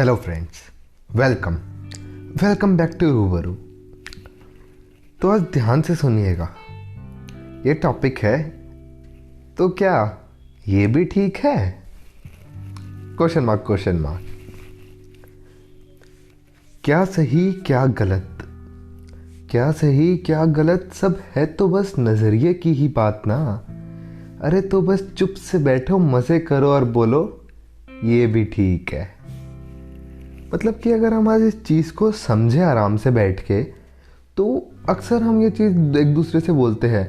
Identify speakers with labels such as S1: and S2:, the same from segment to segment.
S1: Hello friends, welcome welcome back to रूबरू। तो आज ध्यान से सुनिएगा, ये टॉपिक है तो क्या ये भी ठीक है? Question mark question mark. क्या सही क्या गलत, क्या सही क्या गलत सब है तो बस नजरिए की ही बात ना। अरे तो बस चुप से बैठो, मजे करो और बोलो ये भी ठीक है। मतलब कि अगर हम आज इस चीज़ को समझे आराम से बैठ के, तो अक्सर हम ये चीज़ एक दूसरे से बोलते हैं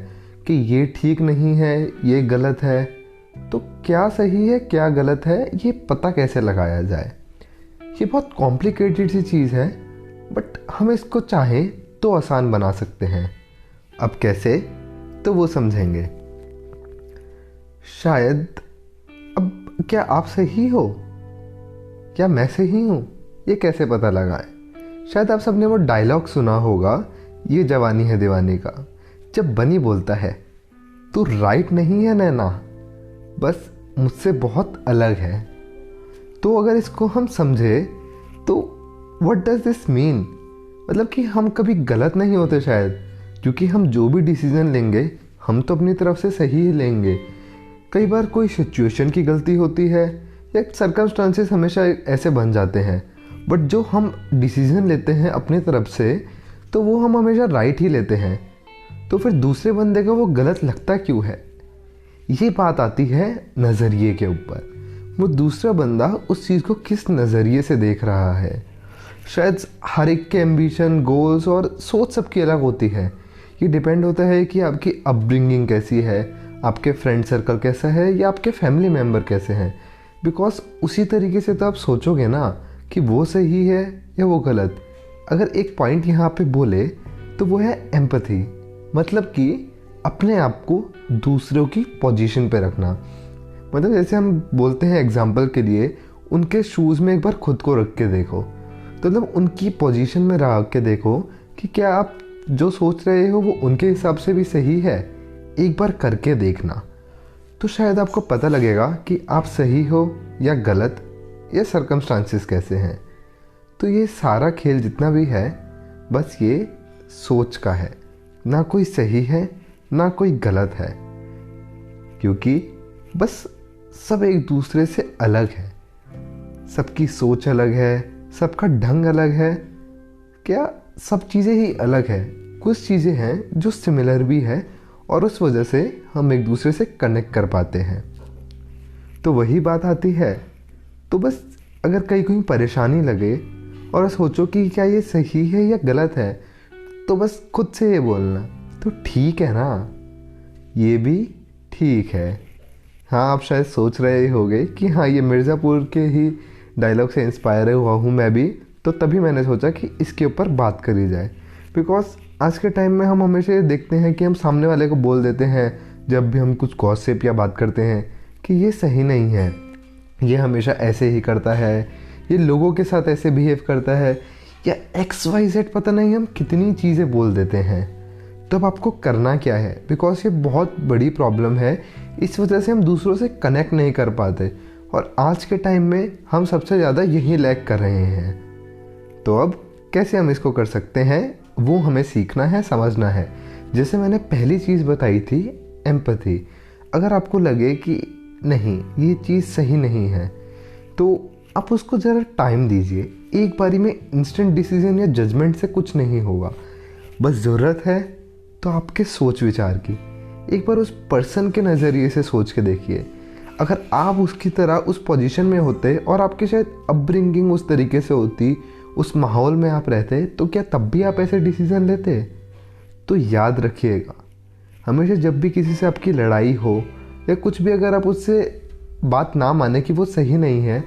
S1: कि ये ठीक नहीं है, ये गलत है। तो क्या सही है क्या गलत है ये पता कैसे लगाया जाए? ये बहुत कॉम्प्लिकेटेड सी चीज़ है, बट हम इसको चाहें तो आसान बना सकते हैं। अब कैसे, तो वो समझेंगे शायद। अब क्या आप सही हो, क्या मैं सही हूँ, ये कैसे पता लगाएं? शायद आप सबने वो डायलॉग सुना होगा, ये जवानी है दीवानी का, जब बनी बोलता है तू राइट नहीं है नैना, बस मुझसे बहुत अलग है। तो अगर इसको हम समझे तो व्हाट डज दिस मीन? मतलब कि हम कभी गलत नहीं होते शायद, क्योंकि हम जो भी डिसीजन लेंगे हम तो अपनी तरफ से सही ही लेंगे। कई बार कोई सिचुएशन की गलती होती है या सर्कमस्टांसेस हमेशा ऐसे बन जाते हैं, बट जो हम डिसीजन लेते हैं अपनी तरफ से तो वो हम हमेशा राइट ही लेते हैं। तो फिर दूसरे बंदे को वो गलत लगता क्यों है? ये बात आती है नज़रिए के ऊपर। वो दूसरा बंदा उस चीज़ को किस नज़रिए से देख रहा है। शायद हर एक के एम्बिशन, गोल्स और सोच सबकी अलग होती है। ये डिपेंड होता है कि आपकी अपब्रिंगिंग कैसी है, आपके फ्रेंड सर्कल कैसा है या आपके फैमिली मेम्बर कैसे हैं। बिकॉज उसी तरीके से तो आप सोचोगे ना कि वो सही है या वो गलत। अगर एक पॉइंट यहाँ पे बोले तो वो है एम्पैथी, मतलब कि अपने आप को दूसरों की पोजीशन पे रखना। मतलब जैसे हम बोलते हैं एग्जाम्पल के लिए, उनके शूज़ में एक बार खुद को रख के देखो, तो मतलब उनकी पोजीशन में रख के देखो कि क्या आप जो सोच रहे हो वो उनके हिसाब से भी सही है। एक बार करके देखना, तो शायद आपको पता लगेगा कि आप सही हो या गलत, या सर्कमस्टांसेस कैसे हैं। तो ये सारा खेल जितना भी है बस ये सोच का है, ना कोई सही है ना कोई गलत है, क्योंकि बस सब एक दूसरे से अलग है। सबकी सोच अलग है, सबका ढंग अलग है। क्या सब चीज़ें ही अलग है? कुछ चीज़ें हैं जो सिमिलर भी है और उस वजह से हम एक दूसरे से कनेक्ट कर पाते हैं। तो वही बात आती है। तो बस अगर कहीं परेशानी लगे और सोचो कि क्या ये सही है या गलत है, तो बस खुद से ये बोलना तो ठीक है ना, ये भी ठीक है। हाँ, आप शायद सोच रहे होंगे कि हाँ ये मिर्ज़ापुर के ही डायलॉग से इंस्पायर हुआ हूँ मैं भी, तो तभी मैंने सोचा कि इसके ऊपर बात करी जाए। बिकॉज आज के टाइम में हम हमेशा देखते हैं कि हम सामने वाले को बोल देते हैं जब भी हम कुछ गॉसिप या बात करते हैं कि ये सही नहीं है, ये हमेशा ऐसे ही करता है, ये लोगों के साथ ऐसे बिहेव करता है, या XYZ पता नहीं हम कितनी चीज़ें बोल देते हैं। तो अब आपको करना क्या है? बिकॉज ये बहुत बड़ी प्रॉब्लम है, इस वजह से हम दूसरों से कनेक्ट नहीं कर पाते और आज के टाइम में हम सबसे ज़्यादा यही लैग कर रहे हैं। तो अब कैसे हम इसको कर सकते हैं, वो हमें सीखना है, समझना है। जैसे मैंने पहली चीज़ बताई थी, एम्पैथी। अगर आपको लगे कि नहीं ये चीज़ सही नहीं है, तो आप उसको ज़रा टाइम दीजिए। एक बारी में इंस्टेंट डिसीजन या जजमेंट से कुछ नहीं होगा। बस ज़रूरत है तो आपके सोच विचार की। एक बार उस पर्सन के नज़रिए से सोच के देखिए। अगर आप उसकी तरह उस पोजीशन में होते और आपकी शायद अपब्रिंगिंग उस तरीके से होती, उस माहौल में आप रहते, तो क्या तब भी आप ऐसे डिसीजन लेते? तो याद रखिएगा, हमेशा जब भी किसी से आपकी लड़ाई हो या कुछ भी, अगर आप उससे बात ना माने कि वो सही नहीं है,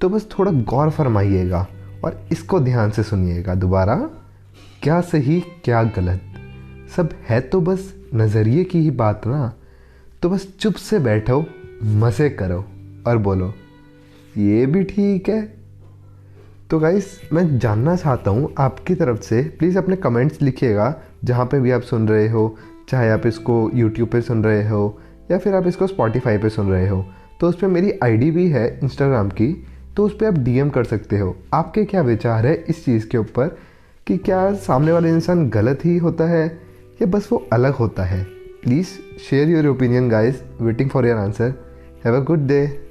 S1: तो बस थोड़ा गौर फरमाइएगा और इसको ध्यान से सुनिएगा दोबारा। क्या सही क्या गलत सब है तो बस नज़रिए की ही बात ना। तो बस चुप से बैठो, मज़े करो और बोलो ये भी ठीक है। तो गाइस, मैं जानना चाहता हूँ आपकी तरफ से, प्लीज़ अपने कमेंट्स लिखिएगा जहाँ पे भी आप सुन रहे हो, चाहे आप इसको यूट्यूब पे सुन रहे हो या फिर आप इसको स्पॉटिफाई पे सुन रहे हो। तो उस पर मेरी आईडी भी है इंस्टाग्राम की, तो उस पर आप डीएम कर सकते हो। आपके क्या विचार है इस चीज़ के ऊपर कि क्या सामने वाला इंसान गलत ही होता है या बस वो अलग होता है? Please share your opinion guys, waiting for your answer. Have a good day.